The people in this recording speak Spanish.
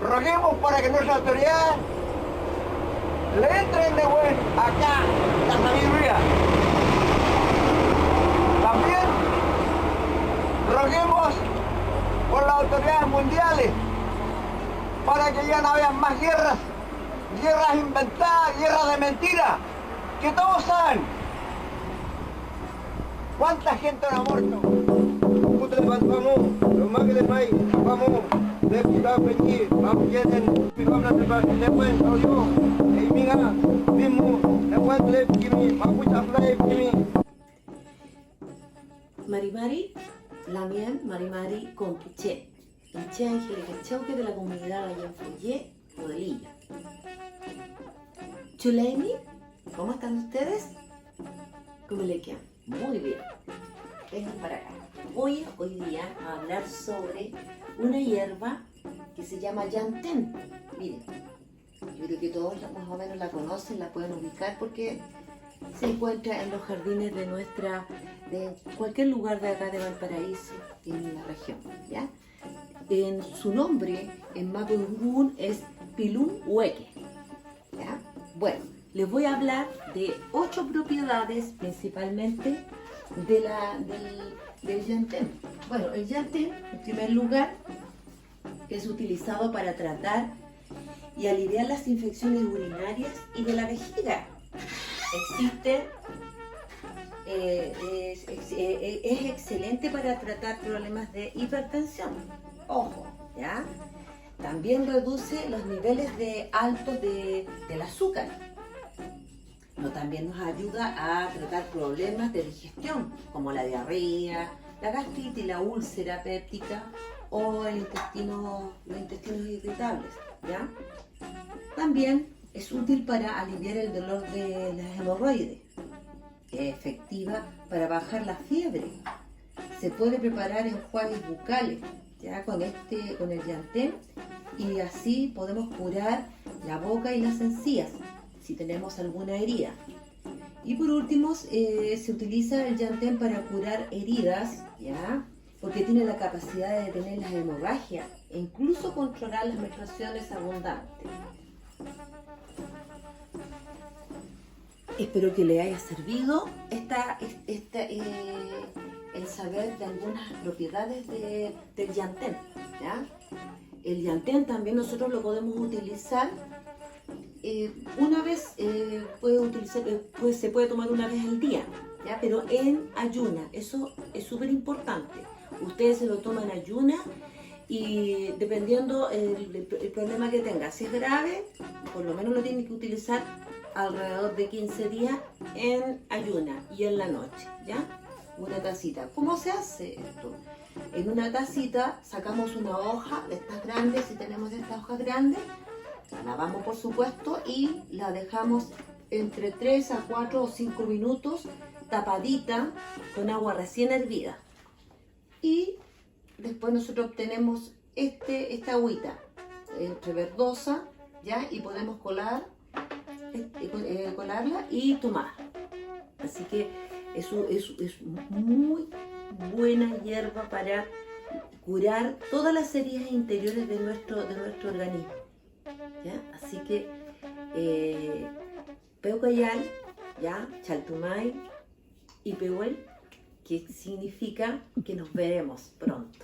roguemos para que nuestras autoridades le entren de vuelta acá la sabiduría. También roguemos por las autoridades mundiales para que ya no haya más guerras inventadas, guerras de mentira, que todos saben cuánta gente no ha muerto. Marimari, Lamien, Marimari con Quiché. Quiché Ángel Quechauque de la comunidad allá en Follé, Rodelilla. Chulemi, ¿cómo están ustedes? ¿Cómo le quedan? Muy bien. Vengan para acá. Hoy día a hablar sobre una hierba que se llama llantén. Miren, yo creo que todos más o menos la conocen, la pueden ubicar porque se encuentra en los jardines de cualquier lugar de acá de Valparaíso, en la región, ¿ya? En su nombre, en Mapudungun, es Pilún Hueque, ¿ya? Bueno, les voy a hablar de 8 propiedades principalmente del llantén. Bueno, el llantén, en primer lugar, es utilizado para tratar y aliviar las infecciones urinarias y de la vejiga. Es excelente para tratar problemas de hipertensión. Ojo, ¿ya? También reduce los niveles altos del azúcar. También nos ayuda a tratar problemas de digestión, como la diarrea, la gastritis, la úlcera péptica o los intestinos irritables, ¿ya? También es útil para aliviar el dolor de las hemorroides. Es efectiva para bajar la fiebre. Se puede preparar enjuagues bucales, ya con el llantén, y así podemos curar la boca y las encías si tenemos alguna herida. Y por último, se utiliza el llantén para curar heridas, ¿ya? Porque tiene la capacidad de detener las hemorragias e incluso controlar las menstruaciones abundantes. Espero que le haya servido el saber de algunas propiedades del llantén, ¿ya? El llantén también nosotros lo podemos utilizar una vez, se puede tomar una vez al día, ¿ya? Pero en ayuna, eso es súper importante. Ustedes se lo toman en ayuna y dependiendo el problema que tenga, si es grave, por lo menos lo tienen que utilizar alrededor de 15 días en ayuna y en la noche, ¿ya? Una tacita. ¿Cómo se hace esto? En una tacita sacamos una hoja de estas grandes, si tenemos estas hojas grandes, la lavamos por supuesto y la dejamos entre 3 a 4 o 5 minutos tapadita con agua recién hervida. Y después nosotros obtenemos esta agüita entre verdosa, ¿ya? Y podemos colarla y tomar. Así que es muy buena hierba para curar todas las heridas interiores de nuestro organismo, ¿ya? Así que Peucayal, ¿ya? Chaltumay y Pehuel, que significa que nos veremos pronto.